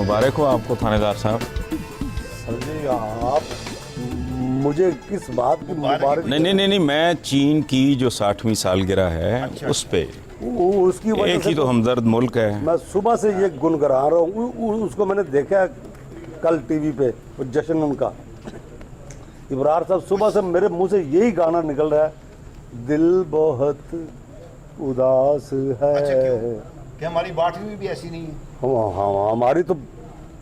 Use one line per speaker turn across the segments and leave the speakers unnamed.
मुबारक हो आपको थानेदार साहब।
सर जी आप मुझे किस बात की मुबारक?
नहीं, मैं चीन की जो 60वीं सालगिरह है उस पे
उसकी वजह
एक
से
ही तो हमदर्द मुल्क है।
मैं सुबह से ये गुनगुना रहा हूँ। उसको मैंने देखा कल टीवी पे वो जश्न उनका, इब्रार साहब सुबह से मेरे मुंह से यही गाना निकल रहा है, दिल बहुत उदास है।
अच्छा, क्यों? कि हमारी 12वीं भी ऐसी नहीं है?
हाँ, हमारी तो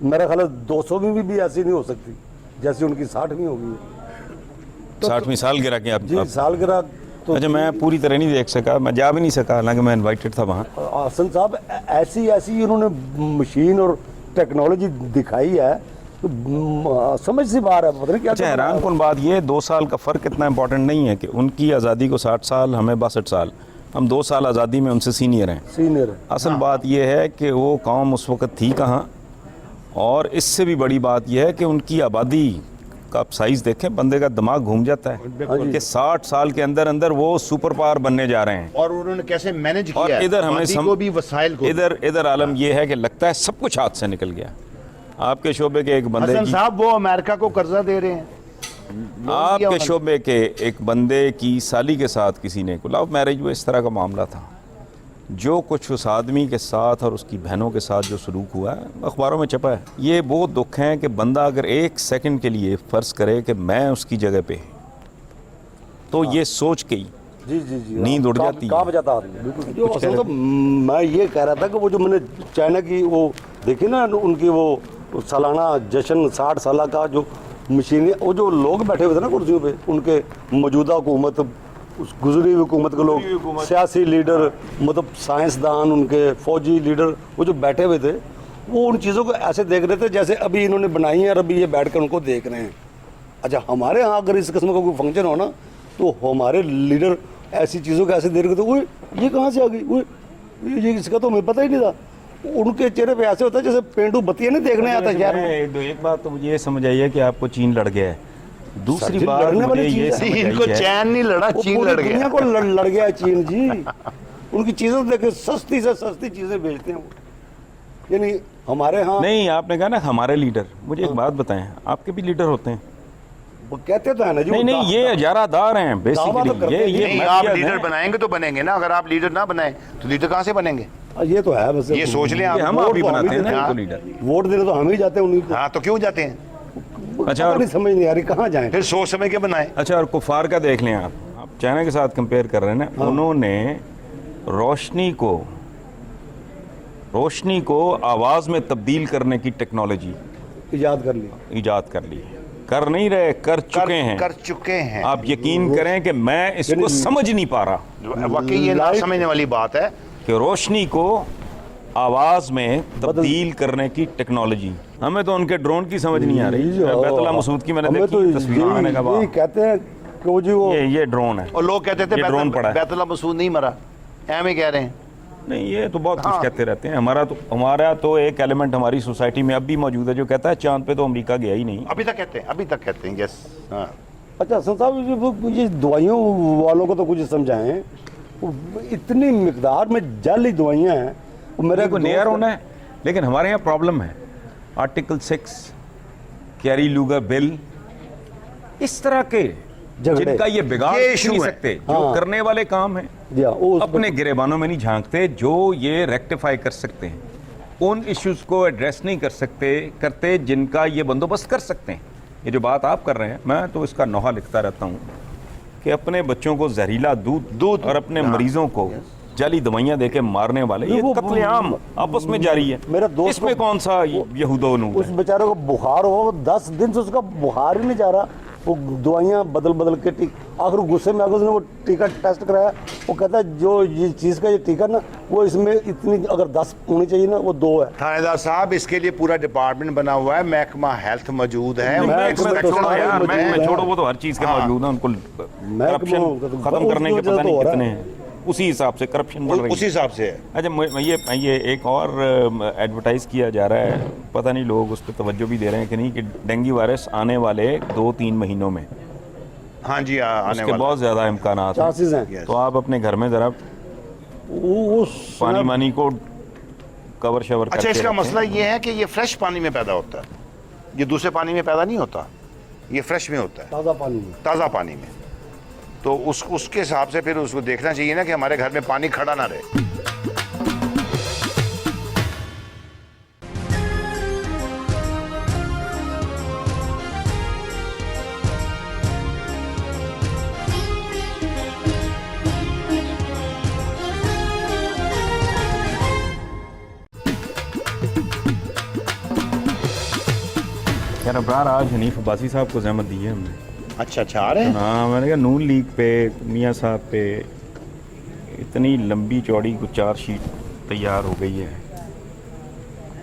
मेरा ख्याल है 200वीं भी ऐसी नहीं हो सकती जैसी उनकी 60वीं होगी।
60वीं सालगिरह की आप
जी सालगिरह तो
अच्छा, मैं पूरी तरह नहीं देख सका, मैं जा भी नहीं सका, हालांकि मैं इनवाइटेड था वहाँ।
हसन साहब ऐसी उन्होंने मशीन और टेक्नोलॉजी दिखाई है तो समझ से बाहर है, पता नहीं क्या।
अच्छा, हैरान कौन बात ये 2 साल का फ़र्क इतना इंपॉर्टेंट नहीं है कि उनकी आज़ादी को 60 साल, हमें 62 साल, हम 2 साल आज़ादी में उनसे सीनियर हैं।
सीनियर
असल बात यह है कि वो कौम उस वक़्त थी कहाँ, और इससे भी बड़ी बात यह है कि उनकी आबादी का आप साइज़ देखें, बंदे का दिमाग घूम जाता है कि 60 साल के अंदर अंदर वो सुपर पावर बनने जा रहे हैं।
और उन्होंने कैसे मैनेज किया
और
है,
इधर हमें
आबादी को भी वसाइल को।
इधर आलम यह है कि लगता है सब कुछ हाथ से निकल गया। आपके शोबे के एक बंदे
हसन
की,
साहब वो अमेरिका को कर्जा दे रहे हैं।
आपके शोबे के एक बंदे की साली के साथ किसी ने, लव मैरिज में इस तरह का मामला था, जो कुछ उस आदमी के साथ और उसकी बहनों के साथ जो सलूक हुआ है अखबारों में छपा है। ये वो दुख हैं कि बंदा अगर 1 सेकंड के लिए फ़र्ज़ करे कि मैं उसकी जगह पे, तो ये सोच के ही
जी
नींद उड़ जाती है।
कांप जाता आदमी। जो असल तो मैं ये कह रहा था कि वो जो मैंने चाइना की वो देखी ना, उनकी वो सालाना जश्न 60 साल का जो मशीनें, वो जो लोग बैठे हुए थे ना कुर्सियों पे, उनके मौजूदा हुकूमत, उस गुजरी हुई हुकूमत के लोग, सियासी लीडर, मतलब साइंसदान, उनके फौजी लीडर, वो जो बैठे हुए थे, वो उन चीज़ों को ऐसे देख रहे थे जैसे अभी इन्होंने बनाई है और अभी ये बैठ कर उनको देख रहे हैं। अच्छा, हमारे यहाँ अगर इस किस्म का कोई फंक्शन हो ना, तो हमारे लीडर ऐसी चीज़ों को ऐसे देख रहे थे, वो ये कहाँ से आ गई, वो ये इसका तो हमें पता ही नहीं था। उनके चेहरे पे ऐसे होता है जैसे पेंडू बत्तियाँ नहीं देखने आता शहर में।
एक बात तो मुझे ये समझ आई है कि आपको चीन लड़ गया है। दूसरी बात
लड़ने वाली
मुझे ये
चीज़ है।
समझ आई
इनको
है,
चैन नहीं लड़ा,
वो
चीन
पूरी
लड़
दुनिया
गया।
को लड़ गया है चीन जी। उनकी चीज़ें देखे सस्ती से सस्ती चीज़ें बेचते हैं वो। यानी हमारे यहाँ
नहीं, आपने कहा ना हमारे लीडर, मुझे एक बात बताएं, आपके भी लीडर होते हैं?
वो कहते तो है ना जी,
नहीं, ये इजारादार हैं
दावा तो
बेसिकली।
करते
ये
नहीं, आप
माफियाज
लीडर
हैं।
बनाएंगे तो बनेंगे ना, अगर आप लीडर ना बनाए तो लीडर कहाँ से बनेंगे?
ये तो है बस।
ये सोच लें
ये
आप।
हम
वोट
आप ही
तो हम ही
बनाते हैं ना
देते
इनको
हैं।
लीडर।
वोट देने तो हम ही जाते हैं उन्हीं को।
हाँ, तो क्यों जाते हैं?
अच्छा,
पता नहीं, समझ नहीं आ रही कहाँ जाएं।
फिर सोच समझ के बनाए।
अच्छा, और कुफार का देख लें आप चाइना के साथ कंपेयर कर रहे हैं ना, उन्होंने रोशनी को आवाज़ में तब्दील करने की टेक्नोलॉजी
याद कर लिया।
ईजाद कर ली। कर नहीं रहे, कर चुके हैं। आप यकीन करें कि मैं इसको समझ नहीं पा रहा
वाकई ये ना समझने वाली बात है
कि रोशनी को आवाज़ में तब्दील करने की टेक्नोलॉजी। हमें तो उनके ड्रोन की समझ नहीं आ रही। बैतुल्लाह मसूद की मैंने
हमें
देखी
तो
तस्वीर, मैंने कहा वाह,
कहते हैं कि वो जी वो
ये ड्रोन है।
और लोग कहते थे
ये ड्रोन पड़ा है।
बैतुल्लाह मसूद नहीं मरा, एम ही कह रहे हैं।
नहीं, ये तो बहुत कुछ कहते रहते हैं। हमारा तो एक एलिमेंट हमारी सोसाइटी में अब भी मौजूद है जो कहता है चांद पे तो अमेरिका गया ही नहीं।
अभी तक कहते हैं यस। हाँ,
अच्छा हसन साहब, ये दवाइयों वालों को तो कुछ समझाएं, इतनी मिकदार में जाली दवाइयाँ हैं। मेरे
को नियर होना है, लेकिन हमारे यहाँ प्रॉब्लम है आर्टिकल 6, कैरी लूगर बिल, इस तरह के जिनका ये बिगाड़
ये
नहीं
issue है।
सकते, जो करने वाले काम हैं अपने गिरेबानों में नहीं झांकते, जो ये रेक्टिफाई कर सकते हैं उन इश्यूज को एड्रेस नहीं करते जिनका ये बंदोबस्त कर सकते हैं। ये जो बात आप कर रहे हैं, मैं तो इसका नोहा लिखता रहता हूँ कि अपने बच्चों को जहरीला दूध और अपने मरीजों को जाली दवाइयाँ देके मारने वाले, ये कत्लेआम आपस में जारी है।
मेरा दोस्त
इसमें कौन सा यहूदोनू
उस बेचारे को बुखार हो, 10 दिन से उसका बुखार ही नहीं जा रहा, वो दवाइयाँ बदल के आखिर गुस्से में आकर उसने वो टीका टेस्ट कराया। वो कहता है जो ये चीज़ का ये टीका ना, वो इसमें इतनी अगर 10 होनी चाहिए ना, वो 2 है।
थानेदार साहब, इसके लिए पूरा डिपार्टमेंट बना हुआ है, महकमा हेल्थ मौजूद है।
छोड़ो, वो तो हर चीज़ के मौजूद है। उनको करप्शन खत्म करने के पता नहीं कितने हैं, उसी हिसाब से करप्शन बढ़ रही है,
उसी हिसाब से है।
अच्छा, ये एक और एडवर्टाइज किया जा रहा है, पता नहीं लोग उस पर तवज्जो भी दे रहे हैं कि नहीं, कि डेंगू वायरस आने वाले 2-3 महीनों में।
हाँ जी, आने
उसके
वाला
बहुत ज़्यादा इम्कानात
चांसेस हैं।
हैं। तो आप अपने घर में ज़रा
वो
पानी मानी को कवर शवर
अच्छा,
करके
इसका
रखें।
मसला ये है कि ये फ्रेश पानी में पैदा होता है, ये दूसरे पानी में पैदा नहीं होता, ये फ्रेश में होता है,
ताज़ा पानी में।
ताज़ा पानी में। तो उसके हिसाब से फिर उसको देखना चाहिए ना कि हमारे घर में पानी खड़ा ना रहे।
यार अबरार, आज हनीफ अब्बासी साहब को जहमत दी है हमने।
अच्छा अच्छा, आ रहे हैं।
हाँ, मैंने कहा नून लीग पे मियाँ साहब पे इतनी लंबी चौड़ी कुछ चार्जशीट तैयार हो गई है।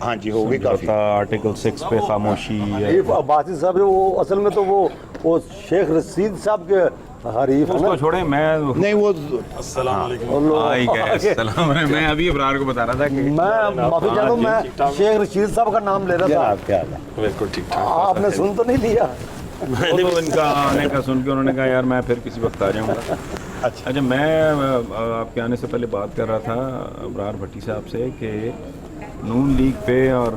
हाँ जी, हो गई काफ़ी।
आर्टिकल 6 पे खामोशी है।
हरीफ अब्बासी साहब वो असल में तो वो शेख रशीद साहब के हरीफ है
उसको
ना।
छोड़े, मैं
नहीं वो
मैं अभी अबरार को बता रहा था कि
मैं माफी चाहता हूँ, मैं शेख रशीद साहब का नाम ले रहा था।
बिल्कुल ठीक ठाक।
आपने सुन तो नहीं लिया?
तो इनका आने का सुन के उन्होंने कहा यार मैं फिर किसी वक्त आ जाऊँगा। अच्छा, मैं आपके आने से पहले बात कर रहा था अबरार भट्टी साहब से कि नून लीग पे और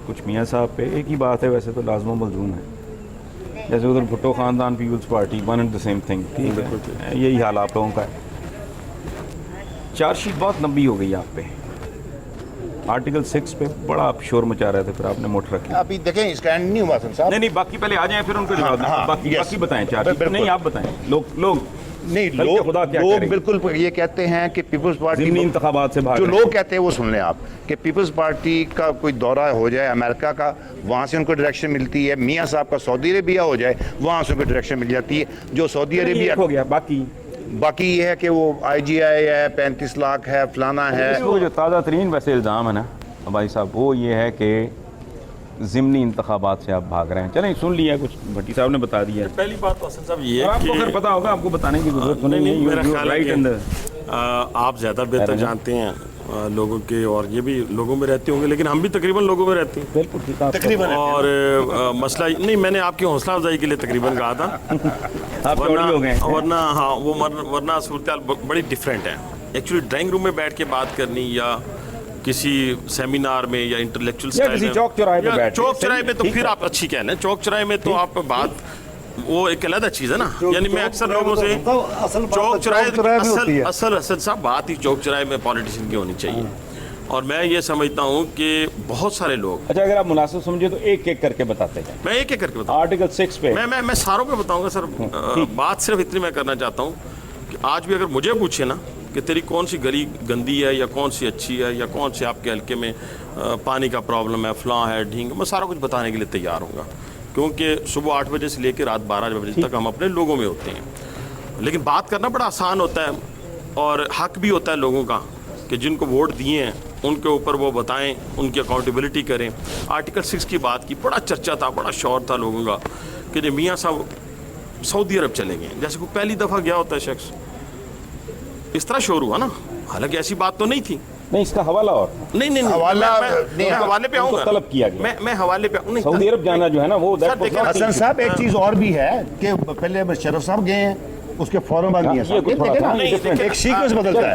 कुछ मियाँ साहब पे एक ही बात है, वैसे तो लाजम मलजूम है। जैसे उधर भुट्टो ख़ानदान People's Party, one and the same thing, ठीक है, यही हाल आप लोगों का है। चार्जशीट बहुत लंबी हो गई आप पे, आर्टिकल 6 पे बड़ा आप शोर मचा रहे थे, फिर आपने मोट रखी।
अभी देखें, स्टैंड नहीं हुआ साहब।
नहीं, बाकी पहले आ जाएं फिर उनको जवाब दें।
हाँ,
बाकी
yes।
बताएं चार्जशीट।
बिल्कुल।
नहीं, आप बताएं। लोग
नहीं,
बल्कि खुदा क्या
लोग
करें।
बिल्कुल ये कहते हैं कि पीपल्स पार्टी
ज़िमनी इंतखाबात से भाग
जो
रहे
लोग कहते हैं वो सुन लें आप, कि पीपल्स पार्टी का कोई दौरा हो जाए अमेरिका का, वहाँ से उनको डायरेक्शन मिलती है। मियाँ साहब का सऊदी अरेबिया हो जाए, वहाँ से उनको डायरेक्शन मिल जाती है। जो सऊदी अरेबिया
हो गया। बाकी
ये है कि वो IGI है, 35 लाख है, फलाना है।
वो जो ताज़ा तरीन वैसे इल्ज़ाम है ना भाई साहब, वो ये है कि ज़िमनी इंतखाबात से आप भाग रहे हैं। चलें, सुन लिया, कुछ भट्टी साहब ने बता दिया।
पहली बात तो हसन साहब ये है
आपको
कि
अगर पता होगा, आपको बताने की जरूरत तो नहीं है।
मेरा
You are
ख्याल है
right
कि,
in the-
आप ज़्यादा बेहतर जानते हैं लोगों के, और ये भी लोगों में रहते होंगे, लेकिन हम भी तकरीबन लोगों में रहते हैं।
बिल्कुल ठीक है।
तकरीबन
और मसला नहीं, मैंने आपकी हौसला अफजाई के लिए तकरीबन कहा था।
आप चौड़ी हो गए।
वरना हाँ, वरना सूरत बड़ी डिफरेंट है। एक्चुअली ड्राइंग रूम में बैठ के बात करनी, या किसी सेमिनार में, या इंटेलेक्चुअल
किसी चौक चौराहे पे बैठ के।
चौक चौराहे पे तो
ठीक
फिर
है।
आप अच्छी कहना है। चौक चौराहे में तो आप बात, वो एक अलग चीज़ है ना। यानी मैं अक्सर लोगों से चौक चौराहे असल साहब बात ही चौक चौराहे में पॉलिटिशियन की होनी चाहिए। और मैं ये समझता हूँ कि बहुत सारे लोग,
अच्छा, अगर आप मुनासिब समझे तो एक एक करके बताते जाएं।
मैं एक एक करके बताऊँ।
आर्टिकल 6 पे
मैं सारों पे बताऊंगा सर। बात सिर्फ इतनी मैं करना चाहता हूँ कि आज भी अगर मुझे पूछे ना कि तेरी कौन सी गली गंदी है, या कौन सी अच्छी है, या कौन से आपके हल्के में पानी का प्रॉब्लम है, फलां है, ढींग, मैं सारा कुछ बताने के लिए तैयार हूँगा। क्योंकि सुबह 8 बजे से लेकर रात 12 बजे तक हम अपने लोगों में होते हैं। लेकिन बात करना बड़ा आसान होता है, और हक भी होता है लोगों का कि जिनको वोट दिए हैं उनके ऊपर वो बताएं, उनकी अकाउंटेबिलिटी करें। आर्टिकल 6 की बात की, बड़ा चर्चा था, बड़ा शौर था लोगों का कि जब मियाँ साहब सऊदी अरब चले गए, जैसे कोई पहली दफ़ा गया होता है शख्स, इस तरह शोर हुआ ना। हालांकि ऐसी बात तो नहीं थी।
नहीं, इसका हवाला और
नहीं मैं हवाले पे आऊँगा।
तलब किया गया।
मैं हवाले पे नहीं,
सऊदी अरब जाना जो है ना, वो
सर, देखिए,
हसन साहब, एक चीज़ और भी है कि पहले शरफ साहब गए हैं, उसके फौरन बाद मियाँ साहब।
ये थोड़ा सा
नहीं,
different है।
एक सीक्वेंस बदलता है।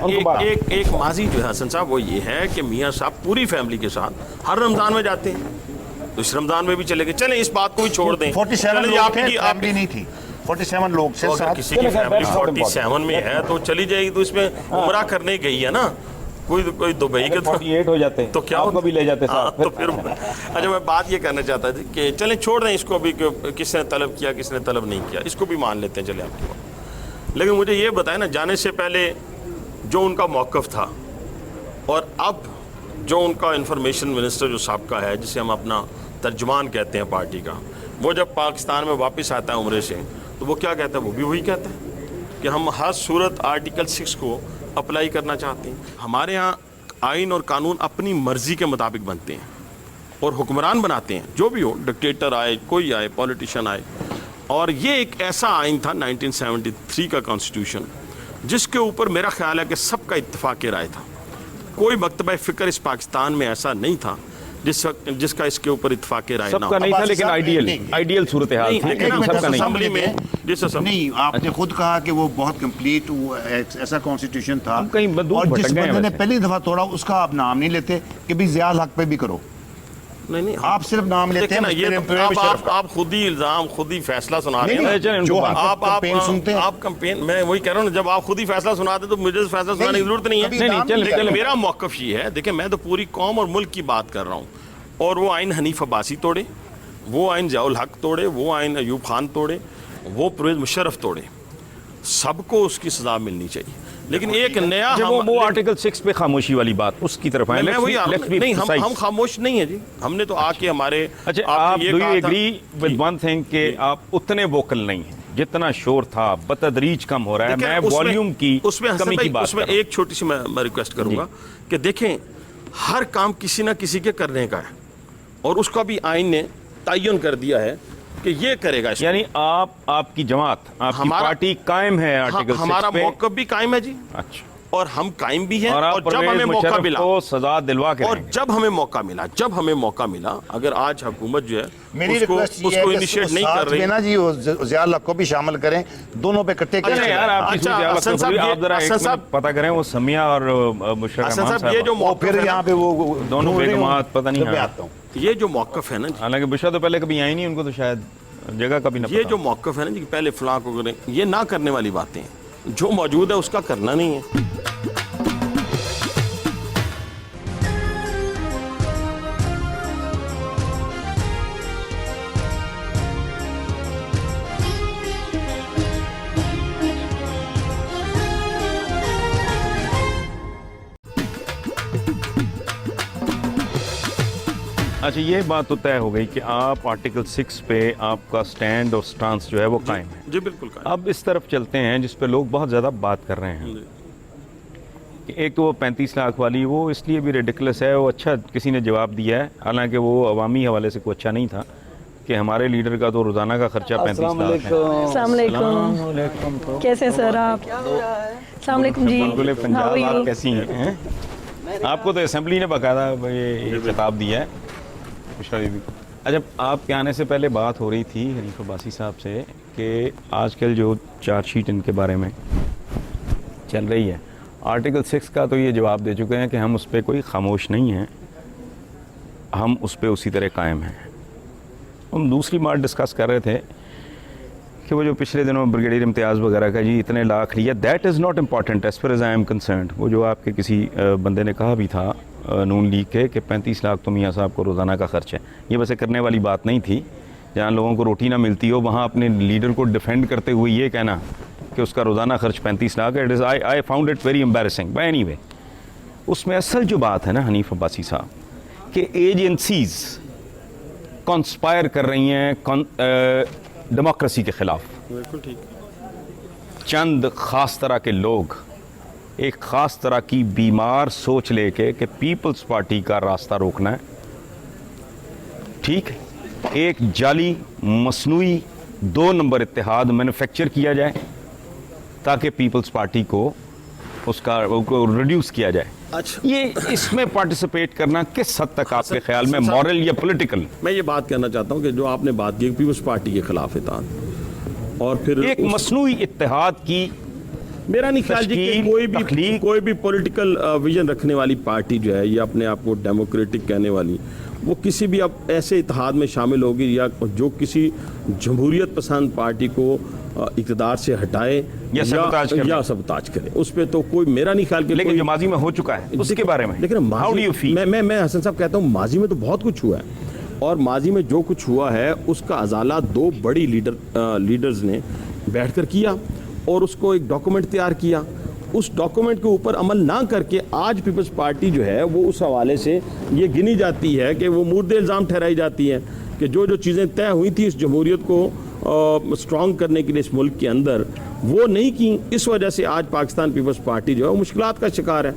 एक माजी जो है हसन साहब, वो ये है कि मियाँ साहब पूरी फैमिली के साथ हर रमज़ान में जाते हैं, तो इस रमज़ान में भी चले गए। चलें, इस बात को भी छोड़ दें।
47 लोग थे, फैमिली नहीं थी। 47 लोग से
तो अगर
साथ।
किसी की फैमिली 47 में है तो चली जाएगी, तो इसमें उम्रा करने गई है ना। कोई दुबई के
48 हो जाते
तो क्या
आपको भी ले जाते
हाँ,
साथ।
तो फिर अच्छा, मैं बात ये करना चाहता था कि चलें छोड़ दें इसको अभी, किसने तलब किया किसने तलब नहीं किया, इसको भी मान लेते हैं, चले आपकी बात। लेकिन मुझे ये बताएं ना, जाने से पहले जो उनका मौक़िफ़ था, और अब जो उनका इंफॉर्मेशन मिनिस्टर जो साबका है, जिसे हम अपना तर्जुमान कहते हैं पार्टी का, वो जब पाकिस्तान में वापस आता है उम्रे से, तो वो क्या कहता है? वो भी वही कहता है कि हम हर सूरत आर्टिकल 6 को अप्लाई करना चाहते हैं। हमारे यहाँ आइन और कानून अपनी मर्ज़ी के मुताबिक बनते हैं और हुक्मरान बनाते हैं, जो भी हो, डिक्टेटर आए, कोई आए, पॉलिटिशियन आए। और ये एक ऐसा आइन था 1973 का कॉन्स्टिट्यूशन, जिसके ऊपर मेरा ख्याल है कि सबका इत्तेफाक राय था। कोई मकतबा फ़िक्र इस पाकिस्तान में ऐसा नहीं था जिस का इसके ऊपर इत्फाक राय ना
सबका
हो।
नहीं था,
अब्बासी
लेकिन
साहब,
आइडियल सूरत हाल
नहीं,
थी,
लेकिन
लेकिन सबका नहीं।
असेंबली में जिस असेंबली
नहीं, आपने खुद कहा कि वो बहुत कंप्लीट ऐसा कॉन्स्टिट्यूशन था,
हम कहीं दूर
और जिस
भटक गए हैं
बंदे ने
वैसे।
पहली दफा तोड़ा उसका आप नाम नहीं लेते कि भी ज़िया हक पे भी करो,
नहीं
आप सिर्फ नाम लेते
देखिए
हैं
ना, ये
मुस्तफा
तो
मुशर्रफ का।
आप खुद ही इल्जाम, खुद ही फैसला सुना रहे
नहीं,
हैं
नहीं,
चलें,
जो
उनको
आप कैंपेन सुनते हैं,
आप कैंपेन, मैं वही कह रहा हूँ, जब आप खुद ही फैसला सुनाते तो मुझे फैसला सुनाने की जरूरत नहीं है।
कभी
नहीं,
नाम
चल,
लिया।
चल,
मेरा मौक़िफ़ ये है, देखिए मैं तो पूरी कौम और मुल्क की बात कर रहा हूँ, और वो आइन हनीफ अब्बासी तोड़े, वो आइन ज़ियाउल हक तोड़े, वो आइन अयूब खान तोड़े, वो परवेज़ मुशर्रफ तोड़े, सबको उसकी सज़ा मिलनी चाहिए। लेकिन एक नया
वो आर्टिकल 6 पे खामोशी वाली बात, उसकी तरफ आए।
मैं वही आ रहा
Let's
हूँ,
be
नहीं
precise.
हम खामोश नहीं है जी, हमने तो आके हमारे
अच्छा,
आपने
आप
ये
डू
कहा
यू
था
एग्री विद वन थिंग कि आप उतने वोकल नहीं हैं जितना शोर था, बतदरीज कम हो रहा है।
देखिए,
मैं
उसमें-
वॉल्यूम की
उसमें हसन
कमी
भाई,
की बात
उसमें
कर रहा हूं।
एक छोटी सी मैं रिक्वेस्ट करूंगा कि देखें, हर काम किसी ना किसी के करने का है, और उसका भी आइन ने तयन कर दिया है कि ये करेगा इसको।
यानी आपकी जमात, आपकी
हमारा-
पार्टी कायम है आर्टिकल 6
हमारा
पे।
मौक़िफ़ भी कायम है जी,
अच्छा,
और हम कायम भी हैं,
और आप
और जब
परवेज
हमें मौका
मुशर्रफ
मिला,
को सजा दिलवा के
और
रहेंगे।
जब हमें मौका मिला, अगर आज हुकूमत जो है
मेरी रिक्वेस्ट
उसको इनिशिएट नहीं कर रही।
ना जी, वो ज़िया हक को भी शामिल करें, दोनों पे इकट्ठे
नहीं, नहीं, यार, आपकी
अच्छा,
सूरत हाल
हसन
तो
साहब,
पूरी- आप जरा
हसन
एक
साहब-
मिनट पता करें, वो समिया और मुशर्रफ
हसन
रहमान
साहब, ये जो
साहब,
वो
मौक़िफ़
फिर
है
यहाँ
ना,
पे वो
दोनों बेगमात पता नहीं,
जब मैं
हाँ।
आता हूँ।
ये जो मौक़िफ़ है ना जी,
हालांकि बुशरा तो पहले कभी आई नहीं, उनको तो शायद जगह का भी ना
ये
पता।
जो मौक़िफ़ है ना जी, पहले फलां को करें, ये ना करने वाली बातें हैं। जो मौजूद है उसका करना नहीं है।
अच्छा, ये बात तो तय हो गई कि आप आर्टिकल 6 पे आपका स्टैंड और स्टांस जो है वो कायम है।
जी बिल्कुल कायम।
अब इस तरफ चलते हैं जिस पे लोग बहुत ज़्यादा बात कर रहे हैं कि एक तो वो 35 लाख वाली, वो इसलिए भी रेडिकुलस है। वो अच्छा किसी ने जवाब दिया है, हालांकि वो अवामी हवाले से कोई अच्छा नहीं था, कि हमारे लीडर का तो रोज़ाना का खर्चा 35 लाख है।
अस्सलाम वालेकुम, कैसे सर आप? अस्सलाम वालेकुम जी,
बुलबुल
How
पंजाब,
are
आप
you?
कैसी हैं? आपको तो असेंबली ने बाकायदा ये खिताब दिया है। बुशरा बीबी, अच्छा, आपके आने से पहले बात हो रही थी हनीफ अब्बासी साहब से कि आजकल जो चार्जशीट इनके बारे में चल रही है, आर्टिकल 6 का तो ये जवाब दे चुके हैं कि हम उस पर कोई खामोश नहीं हैं, हम उस पर उसी तरह कायम हैं। हम दूसरी बात डिस्कस कर रहे थे कि वो जो पिछले दिनों ब्रिगेडियर इम्तियाज़ वगैरह का जी इतने लाख लिया, that is not important as far as I am concerned. वो जो आपके किसी बंदे ने कहा भी था नून लीग के कि 35 लाख तो मियाँ साहब को रोज़ाना का खर्च है, ये वैसे करने वाली बात नहीं थी। जहाँ लोगों को रोटी ना मिलती हो, वहाँ अपने लीडर को डिफेंड करते हुए ये कहना कि उसका रोज़ाना खर्च 35 लाख है, it is I found it very embarrassing. By anyway, उसमें असल जो बात है ना हनीफ अब्बासी साहब, कि एजेंसीज़ कॉन्स्पायर कर रही हैं डेमोक्रेसी के ख़िलाफ़।
बिल्कुल ठीक।
चंद ख़ास तरह के लोग एक ख़ास तरह की बीमार सोच लेके कि पीपल्स पार्टी का रास्ता रोकना है, ठीक, एक जाली मसनूई 2 नंबर इत्तेहाद मैन्युफैक्चर किया जाए ताकि पीपल्स पार्टी को उसका रिड्यूस किया जाए।
अच्छा,
ये इसमें पार्टिसिपेट करना किस हद तक आपके ख्याल में मॉरल या पॉलिटिकल?
मैं ये बात कहना चाहता हूँ कि जो आपने बात की पीपल्स पार्टी के खिलाफ इत्तेहाद, और फिर
एक मसनूई इत्तेहाद की
मेरा नहीं ख्याल जी कि
तख्लीक,
कोई भी पॉलिटिकल विजन रखने वाली पार्टी जो है, या अपने आप को डेमोक्रेटिक कहने वाली, वो किसी भी अब ऐसे इत्तेहाद में शामिल होगी या जो किसी जमहूरियत पसंद पार्टी को इक़्तिदार से हटाए
या
सबताज करे, उस पर तो कोई मेरा नहीं ख्याल कि
लेकिन
कोई,
जो माजी में हो चुका है उसके बारे में
लेकिन
हाउ डू यू फील?
मैं हसन साहब कहता हूँ, माजी में तो बहुत कुछ हुआ है, और माजी में जो कुछ हुआ है उसका अजाला 2 बड़ी लीडर्स ने बैठकर किया और उसको एक डॉक्यूमेंट तैयार किया। उस डॉक्यूमेंट के ऊपर अमल ना करके आज पीपल्स पार्टी जो है वो उस हवाले से ये गिनी जाती है कि वो मुर्दे इल्ज़ाम ठहराई जाती है कि जो चीज़ें तय हुई थी इस जमहूरियत को स्ट्रॉन्ग करने के लिए इस मुल्क के अंदर, वो नहीं की। इस वजह से आज पाकिस्तान पीपल्स पार्टी जो है वो मुश्किलात का शिकार है।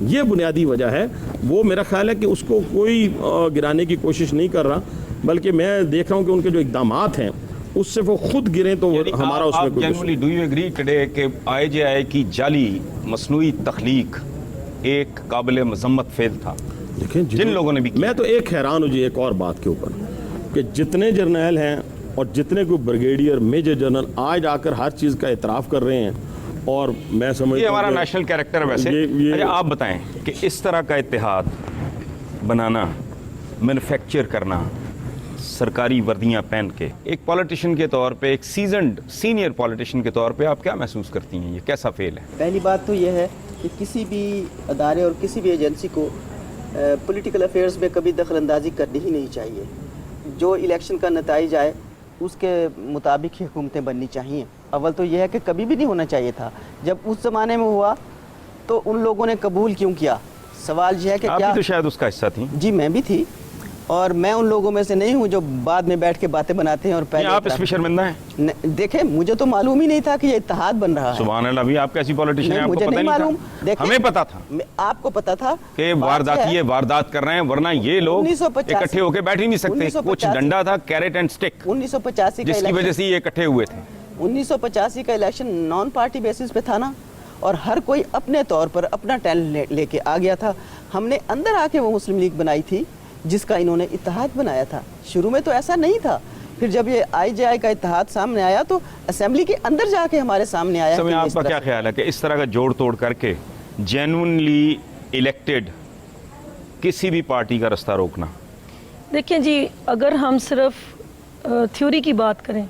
ये बुनियादी वजह है। वो मेरा ख्याल है कि उसको कोई गिराने की कोशिश नहीं कर रहा, बल्कि मैं देख रहा हूँ कि उनके जो इक़दामात हैं उससे वो खुद गिरे तो हमारा उसमें कोई
generally do you agree today कि IJI की जाली मसनूई तख्लीक एक काबिल मजम्मत फेल था?
देखें
जिन लोगों ने भी किया।
मैं तो एक हैरान हूँ जी एक और बात के ऊपर कि जितने जर्नैल हैं और जितने को ब्रिगेडियर मेजर जनरल आज आकर हर चीज़ का एतराफ़ कर रहे हैं, और मैं समझता
ये
हूं
हमारा
कि
नेशनल कैरेक्टर है वैसे।
ये-
अच्छा आप बताएं कि इस तरह का इत्तेहाद बनाना, मैन्युफैक्चर करना, सरकारी वर्दियां पहन के, एक पॉलिटिशियन के तौर पे, एक सीजनड सीनियर पॉलिटिशियन के तौर पे आप क्या महसूस करती हैं? ये कैसा फेल है?
पहली बात तो यह है कि किसी भी अदारे और किसी भी एजेंसी को पॉलिटिकल अफेयर्स में कभी दखलंदाजी करनी ही नहीं चाहिए। जो इलेक्शन का नतीजा आए उसके मुताबिक ही हुकूमतें बननी चाहिए। अव्वल तो यह है कि कभी भी नहीं होना चाहिए था। जब उस ज़माने में हुआ तो उन लोगों ने कबूल क्यों किया? सवाल यह है कि
आप
क्या
भी तो शायद उसका हिस्सा थी।
जी मैं भी थी, और मैं उन लोगों में से नहीं हूँ जो बाद में बैठ के बातें बनाते हैं और पहले
आप इसमें शर्मिंदा हैं?
देखें, मुझे तो मालूम ही नहीं था कि ये इत्तेहाद बन रहा है।
सुभान अल्लाह, भी आप कैसी पॉलिटिशियन
नहीं,
है, आपको
मुझे
पता
नहीं
नहीं
मालूम।
था?
देखें,
हमें पता था
आपको पता था
कि वारदाती वारदात कर रहे हैं, वरना ये लोग
1985
इकट्ठे होकर बैठ ही नहीं सकते।
1985
कुछ डंडा था, कैरेट एंड स्टिक,
1985 का
जिसकी वजह से ये इकट्ठे हुए थे।
1985 का इलेक्शन नॉन पार्टी बेसिस पे था ना, और हर कोई अपने तौर पर अपना टैलेंट लेके आ गया था। हमने अंदर आके वो मुस्लिम लीग बनाई थी जिसका इन्होंने इत्तेहाद बनाया था। शुरू में तो ऐसा नहीं था, फिर जब ये IJI का इत्तेहाद सामने आया तो असेंबली के अंदर जाके हमारे सामने आया।
समय
कि
आपका
इस तरह
क्या
से-
ख्याल है कि इस तरह का जोड़ तोड़ करके जेन्युइनली इलेक्टेड किसी भी पार्टी का रास्ता रोकना?
देखिए जी, अगर हम सिर्फ थ्योरी की बात करें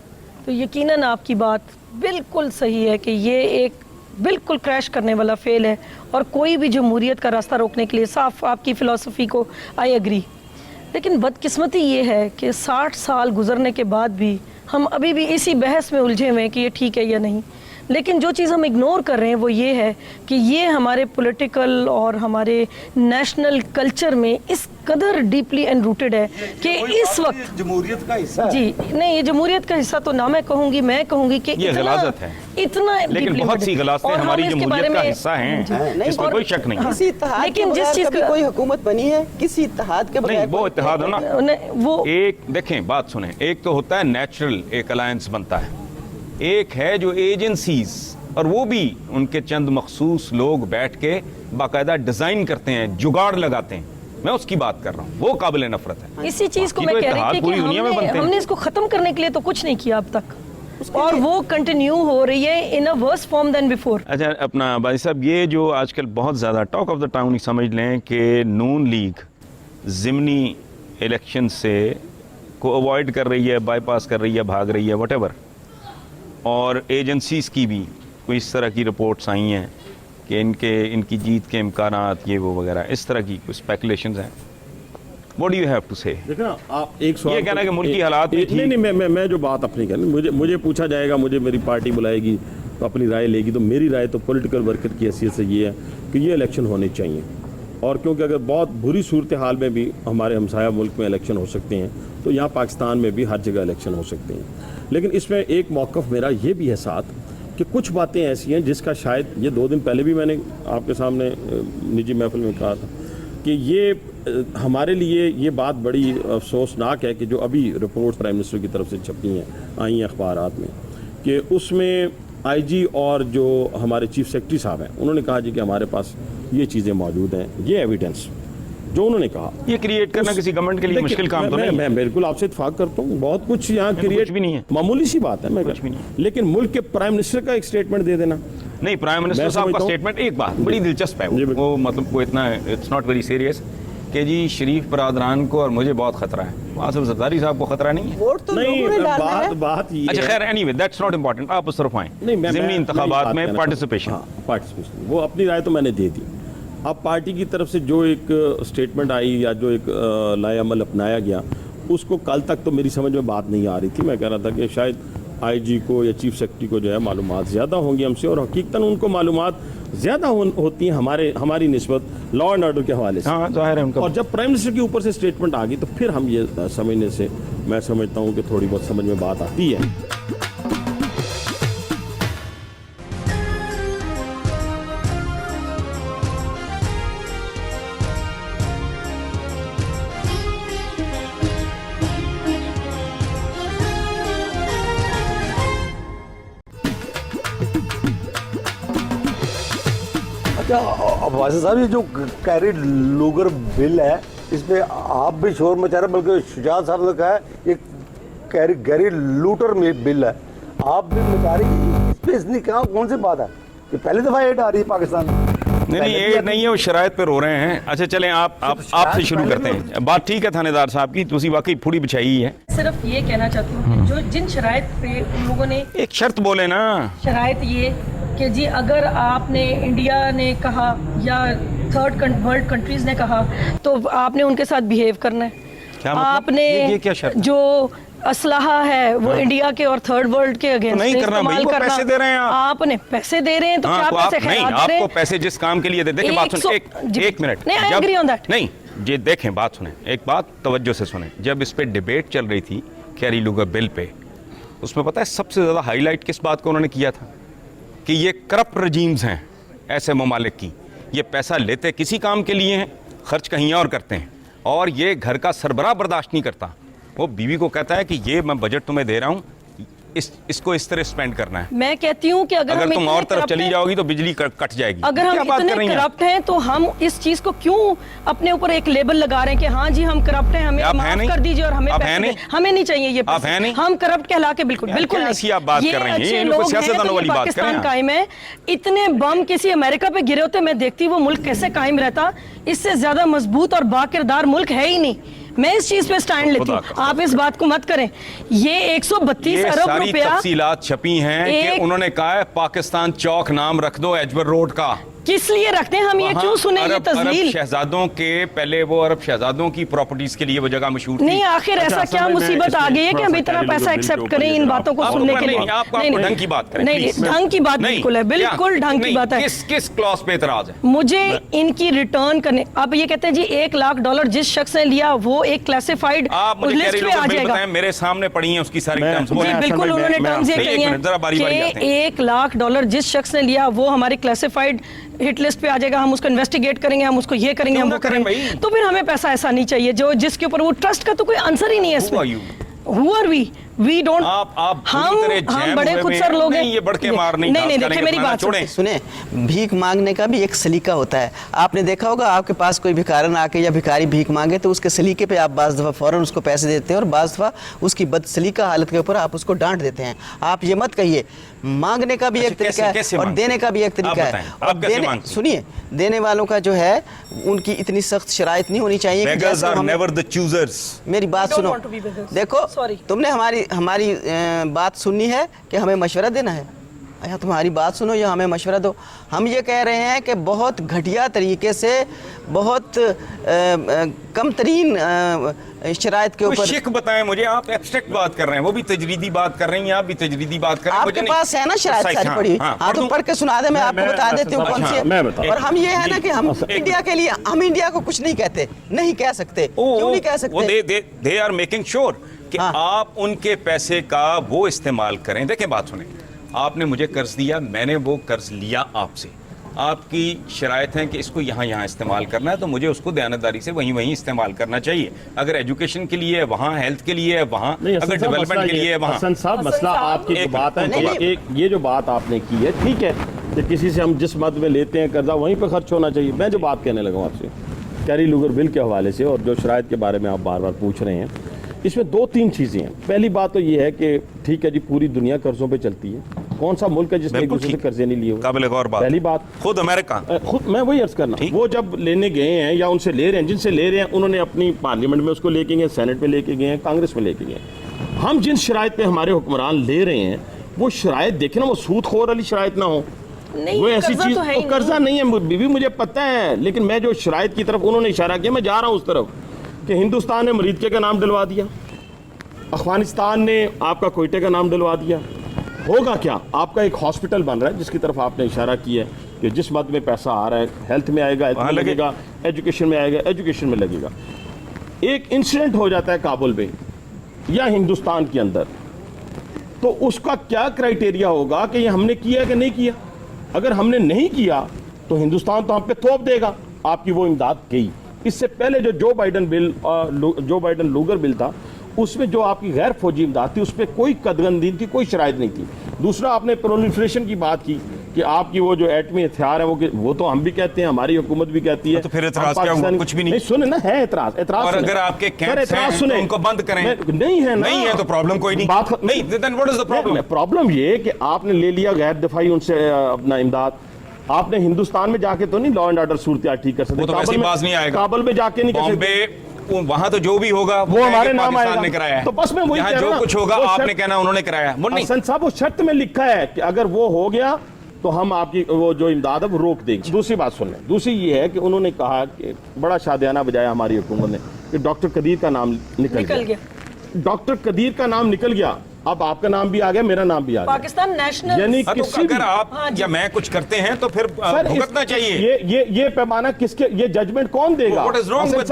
तो यकीनन आपकी बात बिल्कुल सही है कि ये एक बिल्कुल क्रैश करने वाला फेल है, और कोई भी जमहूरियत का रास्ता रोकने के लिए साफ आपकी फ़िलासफ़ी को आई एग्री। लेकिन बदकिस्मती ये है कि 60 साल गुजरने के बाद भी हम अभी भी इसी बहस में उलझे हुए हैं कि ये ठीक है या नहीं। लेकिन जो चीज़ हम इग्नोर कर रहे हैं वो ये है कि ये हमारे पॉलिटिकल और हमारे नेशनल कल्चर में इस कदर डीपली एनरूटेड है कि इस वक्त
जमहूरियत का हिस्सा
जी नहीं, ये जमहूरियत का हिस्सा तो ना मैं कहूँगी कि
ये गलाजत है।
इतना
लेकिन
deeply
बहुत सी
embedded।
गलासें
और हम
हमारी
इसके
जमहूरियत
बारे
का
में-
हिस्सा हैं,
नहीं,
इसमें
और-
कोई शक नहीं है।
किसी इत्तेहाद
लेकिन
के
जिस
बगैर
चीज़
कभी
का-
कोई हुकूमत बनी है? किसी इत्तेहाद के
नहीं,
बगैर
वो
कोई-
इत्तेहाद हो ना,
वो
एक देखें बात सुने, एक तो होता है नेचुरल एक अलायंस बनता है, एक है जो एजेंसीज, और वो भी उनके चंद मखसूस लोग बैठ के बाकायदा डिजाइन करते हैं, जुगाड़ लगाते हैं। मैं उसकी बात कर रहा हूँ, वो काबिल नफरत है।
इसी चीज को
बाकी
मैं
तो
कह रही
इत्तेहाद
थी कि
पूरी दुनिया में बनते हैं।
हमने इसको खत्म करने के लिए तो कुछ नहीं किया अब तक, और वो कंटिन्यू हो रही है इन अ वर्स फॉर्म देन बिफोर।
अच्छा अपना भाई साहब, ये जो आजकल बहुत ज़्यादा टॉक ऑफ द टाउन ही समझ लें कि नून लीग ज़िमनी इलेक्शन से को अवॉइड कर रही है, बाईपास कर रही है, भाग रही है, व्हाटएवर, और एजेंसीज की भी कोई इस तरह की रिपोर्ट्स आई हैं कि इनकी जीत के इम्कानात ये वो वगैरह, इस तरह की कुछ स्पेकुलेशंस हैं। What do you have to say?
देखो ना, आप एक सवाल
ये कहना कि मुल्की हालात में
नहीं नहीं, मैं जो बात अपनी करनी, मुझे पूछा जाएगा, मुझे मेरी पार्टी बुलाएगी तो अपनी राय लेगी, तो मेरी राय तो पॉलिटिकल वर्कर की हैसियत से ये है कि ये इलेक्शन होने चाहिए। और क्योंकि अगर बहुत बुरी सूरत हाल में भी हमारे हमसाया मुल्क में इलेक्शन हो सकते हैं, तो यहाँ पाकिस्तान में भी हर जगह इलेक्शन हो सकते हैं। लेकिन इसमें एक मौक़िफ़ मेरा ये भी है साथ कि कुछ बातें ऐसी हैं जिसका शायद ये 2 दिन पहले भी मैंने आपके सामने निजी महफिल में कहा था कि ये हमारे लिए ये बात बड़ी अफसोसनाक है कि जो अभी रिपोर्ट प्राइम मिनिस्टर की तरफ से छपी हैं, आई हैं अखबारात में, कि उसमें IG और जो हमारे चीफ सेक्रेटरी साहब हैं उन्होंने कहा जी कि हमारे पास ये चीज़ें मौजूद हैं, ये एविडेंस जो उन्होंने कहा।
ये क्रिएट करना किसी गवर्नमेंट के लिए
देखिए,
मुश्किल काम तो नहीं है।
मैं बिल्कुल आपसे इत्फाक करता हूँ, बहुत कुछ यहाँ क्रिएट
भी नहीं है,
मामूली सी बात है, मैं
कुछ भी नहीं है।
लेकिन मुल्क के प्राइम मिनिस्टर का एक स्टेटमेंट दे देना।
नहीं, प्राइम मिनिस्टर
मैं
साहब का
समझता हूँ-
स्टेटमेंट एक बात बड़ी दिलचस्प है,
जी,
वो मतलब कोई इतना इट्स नॉट वेरी सीरियस कि जी शरीफ बरादरान को और मुझे बहुत खतरा है, आसिफ जरदारी साहब को खतरा नहीं है।
वोट तो
नहीं,
लोगों ने डालना है।
बात ये
अच्छा
है-
खैर, एनीवे दैट्स नॉट इंपॉर्टेंट, आप उस तरफ आएं।
नहीं, मैं
ज़िमनी इंतखाबात
मेरी
में
बात
पार्टिसिपेशन,
हाँ, पार्टिसिपेशन, वो अपनी राय तो मैंने दे दी। अब पार्टी की तरफ से जो एक स्टेटमेंट आई या जो एक लाए अमल अपनाया गया, उसको कल तक तो मेरी समझ में बात नहीं आ रही थी। मैं कह रहा था कि शायद IG को या चीफ सेक्रेटरी को जो है मालूमात ज़्यादा होंगी हमसे, और हकीकतन उनको मालूमात ज़्यादा होती हैं हमारी निस्बत लॉ एंड ऑर्डर के हवाले से।
हाँ जाहिर है उनका।
और जब प्राइम मिनिस्टर के ऊपर से स्टेटमेंट आ गई तो फिर हम ये समझने से, मैं समझता हूँ कि थोड़ी बहुत समझ में बात आती है।
अच्छा वासिफ साहब, ये जो कैरी लूगर बिल है, इस पे आप भी शोर मचा रहे, बल्कि शुजात साहब ने कहा है ये कैरी लूटर में बिल है, आप भी मचा रही हैं। इस पे इतनी क्या कौन सी बात है कि पहली दफ़ा एड आ रही है पाकिस्तान में?
नहीं ये नहीं है, वो शराइत पे रो रहे हैं। अच्छा चलें आपसे शुरू करते हैं। बात ठीक है थानेदार साहब की, तुसी वाकई फूड़ी बिछाई है।
सिर्फ ये कहना चाहती हूँ कि जो जिन शराइत पे उन लोगों ने
एक शर्त बोले ना,
शराइत ये कि जी अगर आपने इंडिया ने कहा या थर्ड वर्ल्ड कंट्रीज ने कहा तो आपने उनके साथ बिहेव करना है।
क्या मतलब?
आपने
ये क्या शर्त?
जो असलहा है वो इंडिया के और थर्ड वर्ल्ड के अगेंस्ट
नहीं करना भाई, वो पैसे दे रहे हैं आप।
आपने पैसे दे रहे हैं तो क्या
तो आप
पैसे
नहीं,
खैरात दे रहे हैं?
आपको पैसे जिस काम के लिए दे, देखिए बात सुने, एक मिनट,
नहीं, I agree on that.
नहीं ये देखें, बात सुने, एक बात तवज्जो से सुने। जब इस पे डिबेट चल रही थी कैरी लूगर बिल पे, उसमें पता है सबसे ज़्यादा हाईलाइट किस बात को उन्होंने किया था कि ये करप्ट रजीम्स हैं ऐसे ममालिक की, ये पैसा लेते किसी काम के लिए हैं, खर्च कहीं और करते हैं, और ये घर का सरबराह बर्दाश्त नहीं करता। वो बीवी को कहता है कि ये मैं बजट तुम्हें दे रहा हूँ, इसको इस तरह स्पेंड करना है।
मैं कहती हूँ कि अगर हम
तुम
इतने
और तरफ
corrupt
चली
हैं-
जाओगी तो बिजली कट जाएगी।
अगर हम
क्या बात कर
इतने
रही हैं?
करप्ट हैं तो हम इस चीज को क्यों अपने ऊपर एक लेबल लगा रहे हैं कि हाँ जी हम करप्ट हैं, हमें
आप हैं
माफ
नहीं?
कर दीजिए और हमें
आप
पैसे
हैं
दें।
नहीं?
हमें नहीं चाहिए ये
आप
पैसे।
हैं नहीं?
हम करप्ट कहला के बिल्कुल
यार,
बिल्कुल
क्या
नहीं।
ऐसी आप बात कर रही हैं?
अच्छे
ये
लोग
कोई सियासतदानों
हैं तो
वाली
ये
बात कर
पाकिस्तान
रहे हैं।
कायम है। इतने बम किसी अमेरिका पे गिरे होते मैं देखती वो मुल्क कैसे कायम रहता। इससे ज्यादा मजबूत और बाकिरदार मुल्क है ही नहीं। मैं इस चीज पे स्टैंड लेती हूँ, आप इस बात को मत करें। ये 132
ये
अरब
सारी
रुपया
तफसीलात छपी हैं कि उन्होंने कहा है पाकिस्तान चौक नाम रख दो एजबर रोड का।
किस लिए रखते हैं हम, ये
वहाँ
क्यों सुने ये
अरब
तजलील?
शहजादों के पहले वो अरब शहजादों की प्रॉपर्टीज के लिए वो जगह मशहूर थी।
नहीं आखिर ऐसा क्या मुसीबत आ गई है कि हम इतना पैसा एक्सेप्ट करें इन बातों को
आपको
सुनने के लिए?
नहीं, आपको ढंग की बात करें,
नहीं
please।
ढंग की बात
नहीं,
बिल्कुल है, बिल्कुल
क्या?
ढंग की
नहीं,
बात है।
किस क्लॉज पे एतराज है?
मुझे इनकी रिटर्न करने, आप ये कहते हैं जी $1,00,000 जिस शख्स ने लिया वो एक क्लासिफाइड
आप मुझे
लिस्ट पे आ जाएगा।
बताएं, मेरे सामने पड़ी हैं उसकी सारी टर्म्स।
जी बिल्कुल, उन्होंने टर्म्स ये कही हैं
जरा बारी बारी
कि $1,00,000 जिस शख्स ने लिया वो हमारी क्लासिफाइड हिट लिस्ट पे आ जाएगा, हम उसको इन्वेस्टिगेट करेंगे, हम उसको ये करेंगे, हम वो करेंगे। तो फिर हमें पैसा ऐसा नहीं चाहिए जो जिसके ऊपर वो ट्रस्ट का तो कोई आंसर ही नहीं है इसमें। Who are we? We don't.
आप
हम बड़े खुदसर लोग हैं।
ये बढ़ के मार नहीं
देखिए मेरी बात
छोड़ें।
सुने, भीख मांगने का भी एक सलीका होता है। आपने देखा होगा आपके पास कोई भिखारन आके या भिखारी भीख मांगे तो उसके सलीके पे आप बाज़ दफ़ा फ़ौरन उसको पैसे देते हैं और बाज़ दफ़ा उसकी बदसलीका हालत के ऊपर आप उसको डांट देते हैं। आप ये मत कहिए, मांगने का भी एक तरीका है और देने का भी एक तरीका है। और सुनिए, देने वालों का जो है उनकी इतनी सख्त शराइत नहीं होनी चाहिए कि जैसे हम
never the choosers।
मेरी बात
don't
सुनो,
want to be beggars.
देखो
Sorry.
तुमने हमारी बात सुननी है कि हमें मशवरा देना है, या तुम्हारी बात सुनो या हमें मशवरा दो। हम ये कह रहे हैं कि बहुत घटिया तरीके से, बहुत कम तरीन शराइत के ऊपर।
शिक बताएं मुझे, आप एब्स्ट्रैक्ट बात कर रहे हैं, वो भी तजरीदी बात कर रही हैं, आप भी तजरीदी बात कर रहे हैं।
आपके पास है ना शराइत सारी पड़ी, हाँ तो पढ़ के सुना दे, मैं आपको बता देती हूँ कौन सी है। और हम ये है ना कि हम इंडिया के लिए, हम इंडिया को कुछ नहीं कहते, नहीं कह सकते। क्यों नहीं कह सकते?
दे आर मेकिंग श्योर कि आप उनके पैसे का वो इस्तेमाल करें। देखें बात सुने, आपने मुझे कर्ज दिया, मैंने वो कर्ज लिया आपसे, आपकी शराइत है कि इसको यहाँ इस्तेमाल करना है, तो मुझे उसको दयानतदारी से वहीं इस्तेमाल करना चाहिए। अगर एजुकेशन के लिए है वहाँ, हेल्थ के लिए है वहाँ, अगर डेवलपमेंट के लिए है वहाँ।
हसन साहब, मसला आपकी जो बात है, ये जो बात आपने की है ठीक है कि किसी से हम जिस मद में लेते हैं कर्जा वहीं पर खर्च होना चाहिए। मैं जो बात कहने लगा आपसे कैरी लूगर बिल के हवाले से और जो शराइत के बारे में आप बार बार पूछ रहे हैं, इसमें 2-3 चीज़ें हैं। पहली बात तो ये है कि ठीक है जी, पूरी दुनिया कर्जों पे चलती है, कौन सा मुल्क है जिसने एक दूसरे से कर्जे नहीं लिए हुए?
काबिल गौर बात।
पहली बात,
खुद अमेरिका,
खुद मैं वही अर्ज करना, वो जब लेने गए हैं या उनसे ले रहे हैं, जिनसे ले रहे हैं उन्होंने अपनी पार्लियामेंट में उसको लेके गए, सेनेट में लेके गए, कांग्रेस में लेके गए। हम जिन शराइत पे हमारे हुक्मरान ले रहे हैं वो शराइत देखें ना, वो सूदखोर वाली शराइत ना हो, वो ऐसी चीज तो कर्जा नहीं है बीबी, मुझे पता है, लेकिन मैं जो शराइत की तरफ उन्होंने इशारा किया, मैं जा रहा हूँ उस तरफ कि हिंदुस्तान ने मरीदके का नाम दिलवा दिया, अफगानिस्तान ने आपका कोयटे का नाम दिलवा दिया। होगा क्या? आपका एक हॉस्पिटल बन रहा है जिसकी तरफ आपने इशारा किया है कि जिस मद में पैसा आ रहा है, हेल्थ में आएगा, हेल्थ में लगेगा, एजुकेशन में आएगा, एजुकेशन में लगेगा। एक इंसिडेंट हो जाता है काबुल में या हिंदुस्तान के अंदर, तो उसका क्या क्राइटेरिया होगा कि ये हमने किया कि नहीं किया? अगर हमने नहीं किया तो हिंदुस्तान तो हम पे थोप देगा, आपकी वो इमदाद गई। इससे पहले जो जो बाइडन लूगर बिल था, उसमें जो आपकी गैर फौजी इमदाद थी उस पर कोई कदगन दी थी, कोई शराइत नहीं थी। दूसरा, आपने प्रोलिफरेशन की बात की کہ آپ کی وہ جو ایٹمی ہتھیار ہے وہ تو ہم بھی کہتے ہیں, ہماری حکومت بھی کہتی ہے.
تو پھر اعتراض کیا ہوا؟ کچھ بھی نہیں.
سنیں نا, ہے اعتراض.
اور اگر آپ کے کیمپس ہیں تو ان کو بند کریں.
نہیں ہے نا,
نہیں ہے تو پرابلم کوئی نہیں. نہیں, then what is the problem?
Problem یہ کہ آپ نے لے لیا غیر دفاعی ان سے اپنا امداد. آپ نے ہندوستان میں جا کے تو نہیں لا اینڈ آرڈر صورتحال ٹھیک کر سکتے.
وہ تو ویسے باز نہیں آئے گا.
کابل میں جا کے نہیں کر
سکتے. وہاں تو جو بھی ہوگا
وہ ہمارے نام آئے
نے کرایا ہے.
تو بس میں وہی کہہ رہا ہوں,
جو کچھ ہوگا آپ نے کہنا انہوں نے کرایا.
حسن صاحب, وہ شرط میں لکھا ہے کہ اگر وہ ہو گیا تو ہم آپ کی وہ جو امداد ہے وہ روک دیں گے. دوسری بات سن لیں, دوسری یہ ہے کہ انہوں نے کہا کہ بڑا شادیانہ بجایا ہماری حکومت نے کہ ڈاکٹر قدیر کا نام نکل گیا. ڈاکٹر قدیر کا نام نکل گیا, اب آپ کا نام بھی آ گیا, میرا نام بھی آ گیا.
پاکستان نیشنل,
یعنی
اگر آپ یا میں کچھ کرتے ہیں تو پھر بھگتنا چاہیے.
یہ پیمانہ کس کے, یہ ججمنٹ کون دے گا؟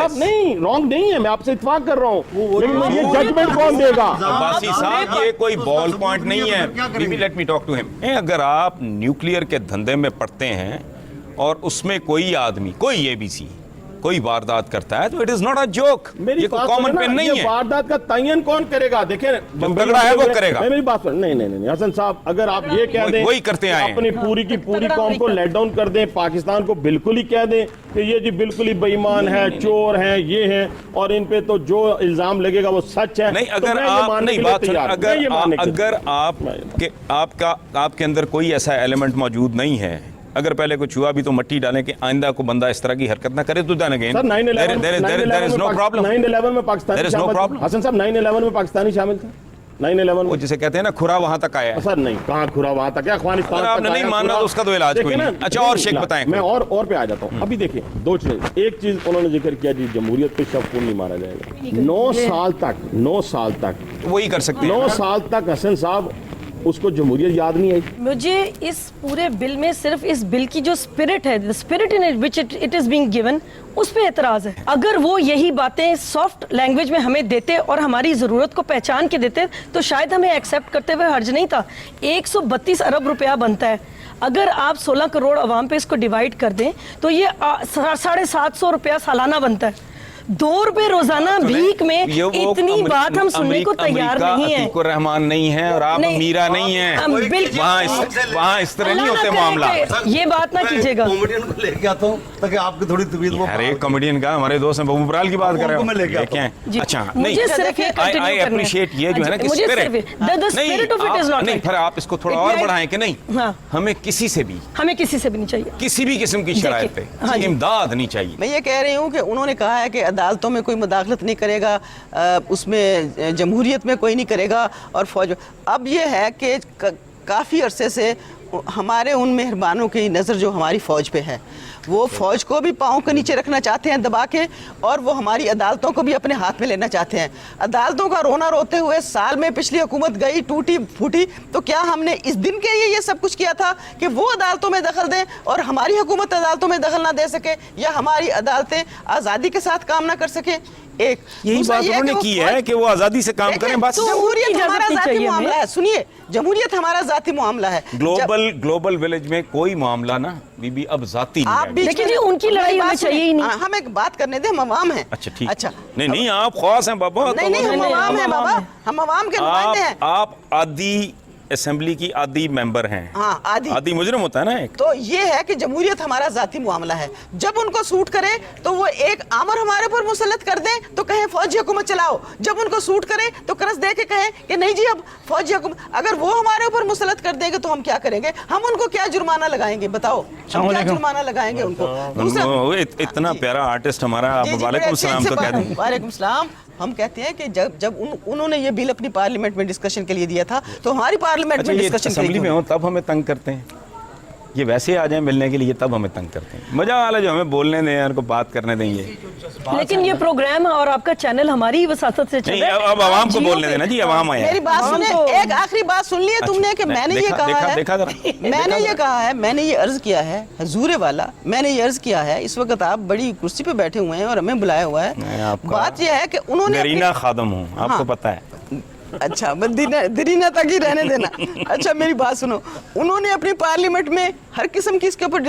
نہیں, رانگ نہیں ہے, میں آپ سے اتفاق کر رہا ہوں, لیکن یہ ججمنٹ کون دے گا؟
عباسی صاحب, یہ کوئی بال پوائنٹ نہیں ہے. لیٹ می ٹاک ٹو ہم. اگر آپ نیوکلیئر کے دھندے میں پڑتے ہیں اور اس میں کوئی آدمی, کوئی اے بی سی کوئی واردات کرتا ہے تو it is not a joke. یہ کوئی کامن پین نہیں ہے.
واردات کا تعین کون کرے گا؟ دیکھیں
تگڑا ہے وہ کرے گا.
میری بات سن. نہیں حسن صاحب, اگر آپ یہ کہہ دیں
وہی کرتے آئے
اپنی پوری کی پوری قوم کو لیٹ ڈاؤن کر دیں, پاکستان کو بالکل ہی کہہ دیں کہ یہ جی بالکل ہی بے ایمان ہے, چور ہیں, یہ ہیں, اور ان پہ تو جو الزام لگے گا وہ سچ ہے.
نہیں, اگر آپ نہیں بات اگر آپ کے اندر کوئی ایسا ایلیمنٹ موجود نہیں ہے, اگر پہلے کچھ ہوا بھی تو مٹی ڈالیں کہ آئندہ کو بندہ اس طرح کی حرکت نہ کرے تو دین اگین.
9/11 میں پاکستانی حسن صاحب 9/11 میں پاکستانی شامل تھا. 9/11
وہ جسے کہتے ہیں نا کھرا وہاں تک آیا.
سر نہیں, کہاں کھرا وہاں تک ہے, افغانستان
آپ نے نہیں ماننا تو اس کا تو علاج کوئی نہیں. اچھا اور شیخ بتائیں.
میں اور پہ آ جاتا ہوں. ابھی دیکھیں دو چیز. ایک چیز انہوں نے ذکر کیا جی جمہوریت پہ شب نہیں مارا جائے گا. 9 سال تک
وہی کر سکتے ہیں.
9 سال تک حسن صاحب اس کو جمہوریت یاد نہیں آئی.
مجھے اس پورے بل میں صرف اس بل کی جو اسپرٹ ہے, spirit in which it is being given, اس پہ اعتراض ہے. اگر وہ یہی باتیں سافٹ لینگویج میں ہمیں دیتے اور ہماری ضرورت کو پہچان کے دیتے تو شاید ہمیں ایکسیپٹ کرتے ہوئے حرج نہیں تھا. 132 ارب روپیہ بنتا ہے. اگر آپ 16 کروڑ عوام پہ اس کو ڈیوائیڈ کر دیں تو یہ 750 روپیہ سالانہ بنتا ہے. 2 روپے روزانہ بھیک میں اتنی بات ہم سننے کو تیار نہیں ہیں.
عتیق الرحمان نہیں ہے اور آپ میرا نہیں ہیں. وہاں اس طرح نہیں ہوتے معاملہ.
یہ بات نہ کیجیے گا.
کامیڈین کو لے کے آتا ہوں تاکہ آپ کی تھوڑی طبیعت وہ.
ارے کامیڈین کا ہمارے دوست ہیں ببو برال کی بات کر رہے ہو.
میں لے کے آتا ہوں.
اچھا
مجھے صرف یہ
آئی اپریشیٹ یہ جو ہے نا کہ نہیں, پھر آپ اس کو تھوڑا اور بڑھائیں کہ نہیں, ہمیں کسی سے بھی
نہیں چاہیے,
کسی بھی قسم کی شرائط پہ امداد نہیں چاہیے.
میں یہ کہہ رہی ہوں کہ انہوں نے کہا ہے کہ عدالتوں میں کوئی مداخلت نہیں کرے گا, اس میں جمہوریت میں کوئی نہیں کرے گا, اور فوج. اب یہ ہے کہ کافی عرصے سے ہمارے ان مہربانوں کی نظر جو ہماری فوج پہ ہے, وہ فوج کو بھی پاؤں کے نیچے رکھنا چاہتے ہیں دبا کے, اور وہ ہماری عدالتوں کو بھی اپنے ہاتھ میں لینا چاہتے ہیں. عدالتوں کا رونا روتے ہوئے سال میں پچھلی حکومت گئی ٹوٹی پھوٹی, تو کیا ہم نے اس دن کے لیے یہ سب کچھ کیا تھا کہ وہ عدالتوں میں دخل دیں اور ہماری حکومت عدالتوں میں دخل نہ دے سکے, یا ہماری عدالتیں آزادی کے ساتھ کام نہ کر سکیں؟ ایک
یہی بات انہوں نے کی ہے کہ وہ آزادی سے کام کریں. بس
جمہوریت ہمارا ذاتی معاملہ ہے. سنیے, جمہوریت ہمارا ذاتی معاملہ ہے.
گلوبل ولیج میں کوئی معاملہ نا بی اب ذاتی نہیں ہے.
لیکن ان کی لڑائی ہمیں چاہیے ہی نہیں.
ہم ایک بات کرنے دیں, ہم عوام ہیں.
اچھا ٹھیک. اچھا نہیں آپ خواص ہیں بابا.
نہیں ہم عوام ہیں بابا, ہم عوام کے نمائندے ہیں.
آپ عادی اسمبلی کی عادی ممبر ہیں.
ہاں,
عادی مجرم ہوتا ہے نا ایک.
تو یہ ہے کہ جمہوریت ہمارا ذاتی معاملہ ہے. جب ان کو سوٹ کرے تو وہ ایک آمر ہمارے پر مسلط کر دیں تو کہیں فوجی حکومت چلاؤ. جب ان کو سوٹ کرے تو قرض دے کے کہیں کہ نہیں جی اب فوجی حکومت. اگر وہ ہمارے اوپر مسلط کر دیں گے تو ہم کیا کریں گے؟ ہم ان کو کیا جرمانہ لگائیں گے؟ بتاؤ, ہم کیا جرمانہ لگائیں گے ان کو؟
اتنا پیارا آرٹسٹ ہمارا. وعلیکم السلام. تو کہہ دیں
وعلیکم السلام. ہم کہتے ہیں کہ جب انہوں نے یہ بل اپنی پارلیمنٹ میں ڈسکشن کے لیے دیا تھا تو ہماری پارلیمنٹ میں ڈسکشن
اسمبلی میں ہوں تب ہمیں تنگ کرتے ہیں. یہ ویسے آ جائیں ملنے کے لیے تب ہمیں تنگ کرتے ہیں. مزہ والا جو ہمیں بولنے دیں, ان کو بات کرنے دیں. یہ
لیکن یہ پروگرام اور آپ کا چینل ہماری وساطت سے چل رہا ہے.
اب عوام کو بولنے دینا جی, عوام آیا.
میری بات سنیں, ایک آخری بات سن لی ہے تم نے کہ میں نے یہ کہا ہے, میں نے یہ عرض کیا ہے حضور والا, میں نے یہ عرض کیا ہے. اس وقت آپ بڑی کرسی پہ بیٹھے ہوئے ہیں اور ہمیں بلایا ہوا ہے. بات یہ ہے کہ انہوں نے
نرینا خادم ہوں, آپ کو پتا ہے.
अच्छा दरीना तक ही रहने देना। अच्छा मेरी बात सुनो, उन्होंने अपनी पार्लियामेंट में हर किस्म की इसके ऊपर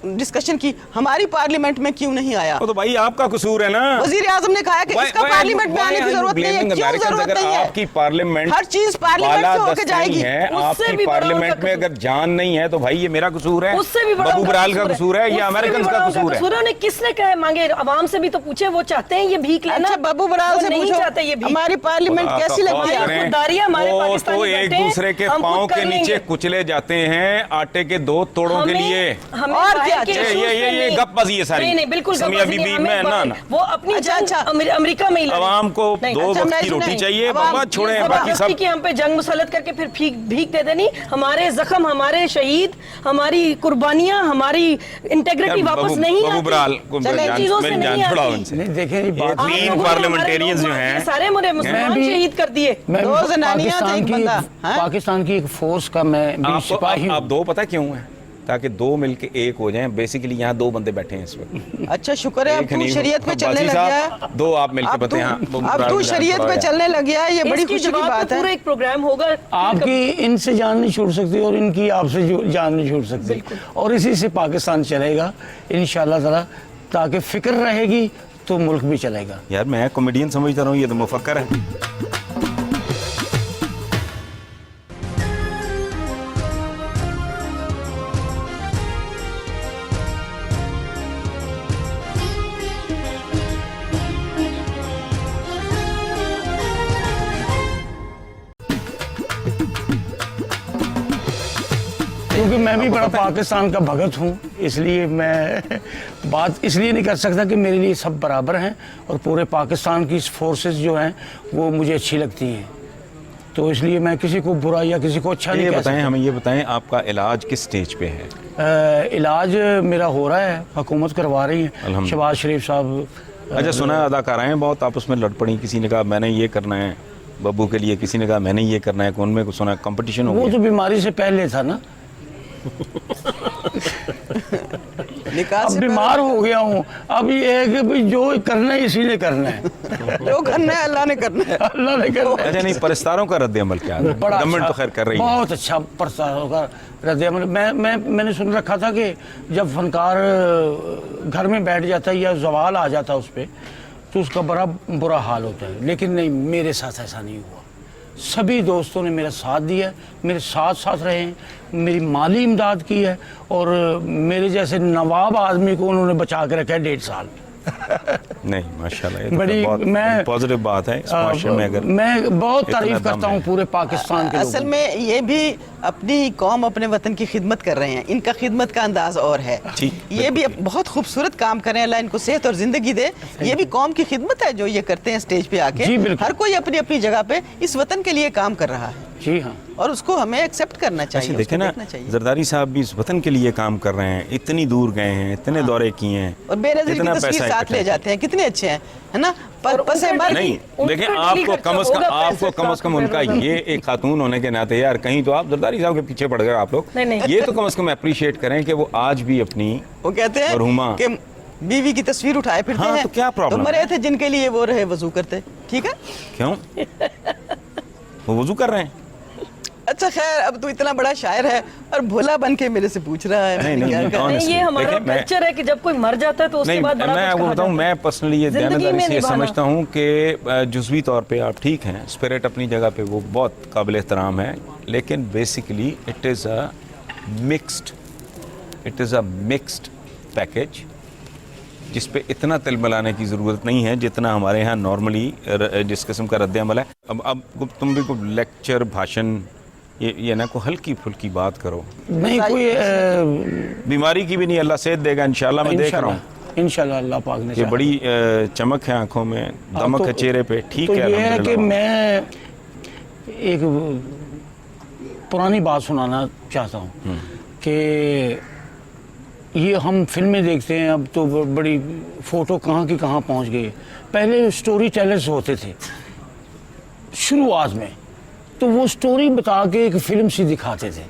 डिस्कशन की, हमारी पार्लियामेंट में क्यों नहीं आया?
वो तो भाई आपका कसूर है ना।
वजीर आजम ने कहा कि इसका पार्लियामेंट में आने की जरूरत नहीं है। क्यों जरूरत नहीं है?
आपकी पार्लियामेंट
हर चीज पार्लियामेंट से होके जाएगी।
आपकी पार्लियामेंट में अगर जान नहीं है तो भाई ये मेरा कसूर है,
उससे भी बड़ा
बबू बराल का कसूर है, या अमेरिकन का कसूर है?
उन्होंने किसने कहा मांगे? आवाम से भी तो पूछे, वो चाहते हैं ये भीख लेना।
अच्छा बब्बू बराल से
नहीं
पूछो
चाहते ये भीख।
हमारी पार्लियामेंट कैसी लगती है?
खुददारियां हमारे पाकिस्तानी
तो
बैठे
एक
हैं,
दूसरे के
हम खुद
पांव
कर
के नीचे
लेंगे।
कुचले जाते हैं आटे के 2 तोड़ों के लिए।
हमें
और
बाहर
क्या?
के
ये-
issues पे
ये
नहीं।
गपबाजी है सारी।
नहीं बिल्कुल
समिया
गपबाजी
बीबी
नहीं, हमें
में ना
वो अपनी
अच्छा,
जंग
अच्छा।
अमेरिका में ही लड़े।
आवाम को
नहीं,
2
अच्छा,
वक्त
मैं
की रोटी
नहीं,
चाहिए,
आवाम-
बाबा छोड़े
ये
बाकी
जबरदस्ती
सब।
कि हम पे जंग मुसल्लत करके फिर भीख दे देनी। हमारे जख्म, हमारे शहीद, हमारी कुर्बानियां, हमारी इंटेग्रिटी वापस नहीं
बबू
आती।
बराल को
चले इन चीजों से
मेरी जान
नहीं
छुड़ाओ
आती।
इनसे।
नहीं देखें ये बात
आप
तीन
लोगों ने
पार्लियामेंटेरियंस
हमारे
जो
लोग
हैं,
सारे मुझे मुसलमान
भी-
शहीद कर दिए।
मैं
दो
भी
जनानियां थे, एक बंदा, हाँ?
पाकिस्तान की एक फोर्स का मैं भी सिपाही हूँ।
आप 2 पता क्यों है? ताकि 2 मिलके 1 हो जाएं। बेसिकली यहाँ 2 बंदे बैठे हैं इस वक्त।
अच्छा शुक्र है अब
एक
तू
नहीं,
शरीयत पे चलने
अब्बासी
लग गया है।
साहब, 2 आप मिलके
अब
बताएं। हाँ,
अब तू शरीयत पे चलने लग गया है, ये बड़ी
इसकी
खुशी की
जवाब
बात
पे पूरा
है।
एक प्रोग्राम होगा।
आपकी इनसे जान नहीं छूट सकती और इनकी आपसे जान नहीं छूट सकती, और इसी से पाकिस्तान चलेगा इंशाल्लाह ताला। ताकि फिक्र रहेगी तो मुल्क भी चलेगा।
यार मैं कॉमेडियन समझता रहा हूँ, ये तो मुफक्कर है।
क्योंकि मैं भी बड़ा पाकिस्तान का भगत हूँ, इसलिए मैं बात इसलिए नहीं कर सकता कि मेरे लिए सब बराबर हैं और पूरे पाकिस्तान की फोर्सेस जो हैं वो मुझे अच्छी लगती हैं, तो इसलिए मैं किसी को बुरा या किसी को अच्छा नहीं
ये
कह
बताएं, हमें ये बताएं, आपका इलाज किस स्टेज पे है?
सकता। इलाज मेरा हो रहा है, हुकूमत करवा रही है।
अल्हम्दुलिल्लाह।
शहबाज शरीफ साहब
अच्छा सुना है अदाकाराएं बहुत आपस में लड़ पड़ी, किसी ने कहा मैंने ये करना है बब्बू के लिए, किसी ने कहा मैंने ये करना है, कौन में को सुना कंपटीशन हो
वो
गया।
तो बीमारी से पहले था ना,
निकाह
अब
से
बीमार हो गया हूँ। अब ये है कि भाई जो करना है इसी ने करना है,
जो करना है अल्लाह ने करना है।
अल्लाह ने करना है।
अच्छा नहीं, परस्तारों का रद्द अमल क्या है?
बड़ा
गवर्नमेंट
अच्छा,
तो खैर कर रही है।
बहुत अच्छा प्रस्ताव का रद्द-ए-अमल। मैंने सुन रखा था कि जब फनकार घर में बैठ जाता है या जवाल आ जाता है उस पर, तो उसका बड़ा बुरा हाल होता है, लेकिन नहीं, मेरे साथ ऐसा नहीं हुआ। सभी दोस्तों ने मेरा साथ दिया, मेरे साथ साथ रहे हैं, मेरी माली इमदाद की है, और मेरे जैसे नवाब आदमी को उन्होंने बचा के रखा है 1.5 साल।
नहीं माशाल्लाह, ये तो
बड़ी
बहुत
मैं
पॉजिटिव बात है इस माशरे में। अगर
मैं बहुत
इतना
तारीफ
दम
करता हूँ
है।
पूरे पाकिस्तान के
असल
लोगों
में ये भी अपनी कौम अपने वतन की खिदमत कर रहे हैं, इनका खिदमत का अंदाज और है।
ठीक,
ये भी बहुत खूबसूरत काम कर रहे हैं, अल्लाह इनको सेहत और जिंदगी दे। ये भी कौम की खिदमत है जो ये करते हैं स्टेज पे आके।
जी, बिल्कुल।
हर कोई अपनी अपनी जगह पे इस वतन के लिए काम कर रहा है,
जी हाँ।
और उसको हमें एक्सेप्ट करना चाहिए,
अच्छा देखे
उसको
ना,
देखना चाहिए।
जरदारी साहब भी इस वतन के लिए काम कर रहे हैं, इतनी दूर गए हैं, इतने दौरे किए हैं,
और बेनज़ीर की
इतना
तस्वीर
पैसा
साथ
इकट्ठा
ले जाते हैं, कितने अच्छे हैं, है ना?
और
पसे
उनका
मर
नहीं
उनका
देखें,
डेली
आपको
खर्चा
कम से कम
होगा,
उनका ये एक खातून होने के नाते यार कहीं तो आप जरदारी साहब के पीछे पड़ गए आप लोग।
नहीं, नहीं।
ये तो कम से कम अप्रिशिएट करें कि वो आज भी अपनी
वो कहते हैं
मरहुमा।
कि बीवी की तस्वीर उठाए फिरते
हाँ,
हैं,
तो क्या प्रॉब्लम
तो मरे
है?
थे जिनके लिए वो रहे वजू करते, ठीक है?
क्यों वो वजू कर रहे हैं?
अच्छा खैर, अब तू इतना बड़ा शायर है और भोला बन के मेरे से पूछ रहा है,
नहीं,
मैंने
नहीं,
क्या
नहीं,
कहा?
honestly,
नहीं, ये हमारा
देखिए, मैं-
कल्चर है कि जब कोई मर जाता है तो उसके
नहीं,
बाद बड़ा
मैं
कुछ
आपको
कहा
बताऊं,
जाता है।
मैं पर्सनली ये
जिंदगी
दयानतदारी
में
से ये
निभाना।
समझता हूँ कि जुज़वी तौर पे आप ठीक हैं, स्पिरिट अपनी जगह पे वो बहुत काबिल एहतराम है, लेकिन basically it is a mixed package जिस पे इतना तिलमिलाने की ज़रूरत नहीं है जितना हमारे यहाँ नॉर्मली जिस किस्म का रद्द अमल है। अब तुम भी कोई लेक्चर भाषण ये ना को हल्की फुल्की बात करो,
नहीं कोई
बीमारी की भी नहीं, अल्लाह सेहत देगा इंशाल्लाह। मैं देख रहा हूँ
इंशाल्लाह अल्लाह पाक ने
ये
चाहा।
बड़ी चमक है आंखों में, दमक है चेहरे पे, ठीक
तो
है।
ये है कि
अल्हम्दुलिल्लाह।
मैं एक पुरानी बात सुनाना चाहता हूँ कि ये हम फिल्में देखते हैं, अब तो बड़ी फ़ोटो कहाँ की कहाँ पहुँच गई है। पहले स्टोरी टेलर्स होते थे शुरुआत में, तो वो स्टोरी बता के एक फिल्म सी दिखाते थे,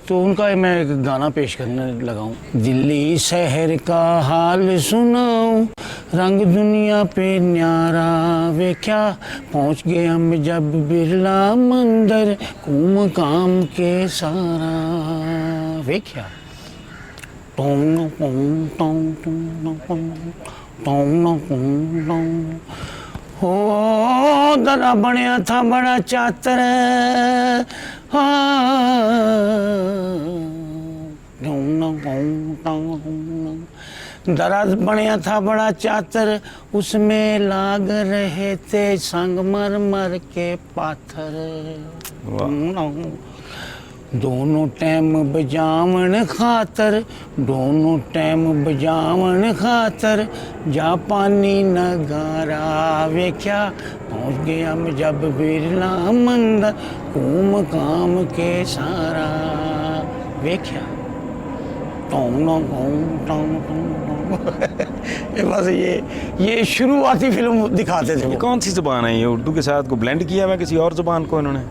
تو ان کا میں ایک گانا پیش کرنے لگا ہوں. دلی شہر کا حال سناؤں, رنگ دنیا پہ نیارا ویکھیا, پہنچ گئے ہم جب برلا مندر, کوم کام کے سارا ویکھیا. ہو درا بنیا تھا بڑا چاتر, درا بنیا تھا بڑا چاتر, اس میں لاگ رہے تھے سنگ مر مر کے پاتھر. دونوں ٹائم بجاون خاطر, دونوں ٹائم بجاون خاطر, جاپانی نگارا ویکھیا, پہنچ گیا ہم جب برلا مندر, کوم کام کے سارا ویکھیا. بس یہ شروعاتی فلم دکھاتے تھے.
یہ کون سی زبان ہے یہ اردو کے ساتھ کو بلینڈ کیا ہوا کسی اور زبان کو انہوں نے؟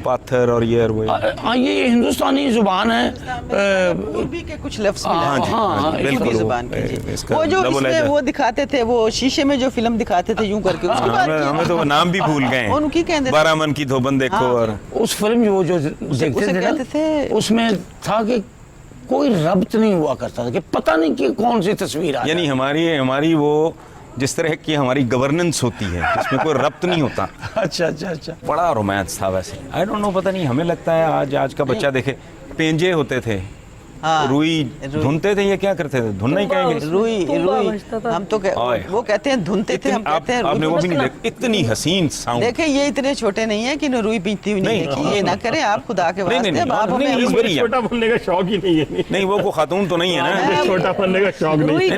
پاتھر اور یہ اور وہ.
ہاں یہ ہندوستانی زبان ہے.
عربی کے کچھ لفظ
ہاں
بالکل زبان کی. وہ جو اس میں وہ دکھاتے تھے, وہ شیشے میں جو فلم دکھاتے تھے یوں کر کے, اس کی بات
ہمیں تو نام بھی بھول گئے
ان کی کہتے
12 من کی دھوبن دیکھو. اور
اس فلم وہ جو دیکھتے تھے اس میں تھا کہ کوئی ربط نہیں ہوا کرتا تھا, کہ پتہ نہیں کہ کون سی تصویر آ.
یعنی ہماری وہ جس طرح کی ہماری گورننس ہوتی ہے جس میں کوئی ربط نہیں ہوتا.
اچھا
بڑا رومانس تھا ویسے. آئی ڈونٹ نو, پتہ نہیں, ہمیں لگتا ہے آج کا بچہ دیکھے پینجے ہوتے تھے, روئی دھنتے تھے, یا کیا کرتے تھے, دھننا ہی کہیں گے.
روئی ہم تو وہ کہتے ہیں دھنتے تھے, ہم کہتے ہیں.
آپ نے وہ بھی نہیں دیکھا, اتنی حسین ساؤنڈ.
دیکھیں یہ اتنے چھوٹے نہیں ہیں کہ روئی پیتی ہوئی نہیں دیکھی. یہ نہ کریں آپ, خدا کے واسطے.
چھوٹا بننے کا شوق ہی نہیں ہے.
نہیں وہ خاتون تو نہیں ہے نا,
چھوٹا بننے کا شوق نہیں.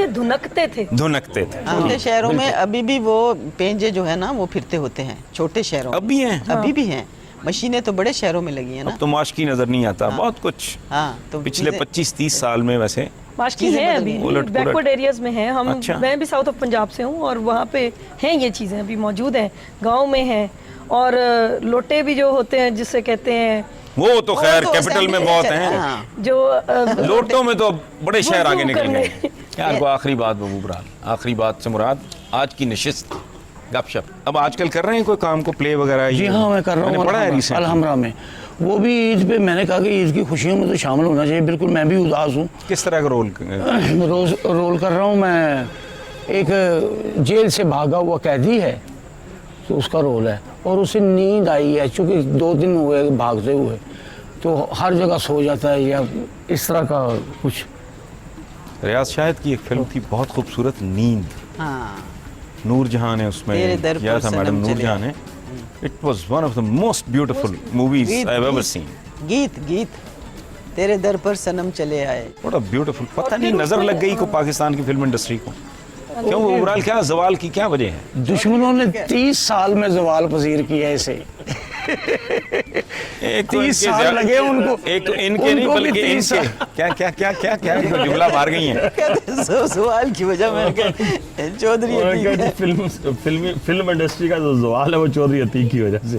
دھنکتے تھے.
ان کے شہروں میں ابھی بھی وہ پینجے جو ہے نا وہ پھرتے ہوتے ہیں, چھوٹے شہروں
اب بھی ہیں.
ابھی بھی ہیں. مشینیں تو بڑے شہروں میں لگی ہیں نا.
اب تو ماشکی نظر نہیں آتا بہت کچھ.
تو
پچھلے 25-30 سال میں ویسے
ماشکی ہیں, ابھی بیکورڈ ایریاز میں ہیں. ہم میں بھی ساؤتھ آف پنجاب سے ہوں, اور وہاں پہ ہیں یہ چیزیں ابھی موجود ہیں, گاؤں میں ہیں. اور لوٹے بھی جو ہوتے ہیں جسے کہتے ہیں,
وہ تو خیر کیپٹل میں بہت ہیں.
جو
لوٹوں میں تو بڑے شہر آگے نکل گئے. یار کو آخری بات بابو برال, آخری بات سے مراد آج کی نشست گپ شپ. اب آج کل کر رہے ہیں کوئی کام کو پلے وغیرہ؟
جی ہاں میں کر رہا ہوں,
پڑھا ہے
الحمرہ میں. وہ بھی عید پہ میں نے کہا کہ عید کی خوشیوں میں تو شامل ہونا چاہیے. بالکل میں بھی اداس ہوں.
کس طرح کا رول
کر رہا ہوں میں؟ ایک جیل سے بھاگا ہوا قیدی ہے, تو اس کا رول ہے, اور اسے نیند آئی ہے چونکہ 2 دن ہوئے بھاگتے ہوئے, تو ہر جگہ سو جاتا ہے, یا اس طرح کا کچھ.
ریاض شاہد کی ایک فلم تھی بہت خوبصورت, نیند. نور جہان ہے اس میں, یا تھا میڈم نور جہان ہے. It was one of the most beautiful movies I've ever seen.
گیت تیرے در پر سنم چلے آئے.
What a beautiful. پتہ نہیں نظر لگ گئی کو پاکستان کی فلم انڈسٹری کو. کیوں اوورال کیا زوال کی کیا وجہ ہے؟
دشمنوں نے 30 سال میں زوال پذیر کیا اسے. 30 سال لگے ان کو.
ایک تو ان کے نہیں بلکہ ان کے کیا جملہ مار گئی ہیں.
سوال کی وجہ میں چودھری
فلم انڈسٹری کا جو زوال ہے وہ چودھری عتیق کی وجہ سے.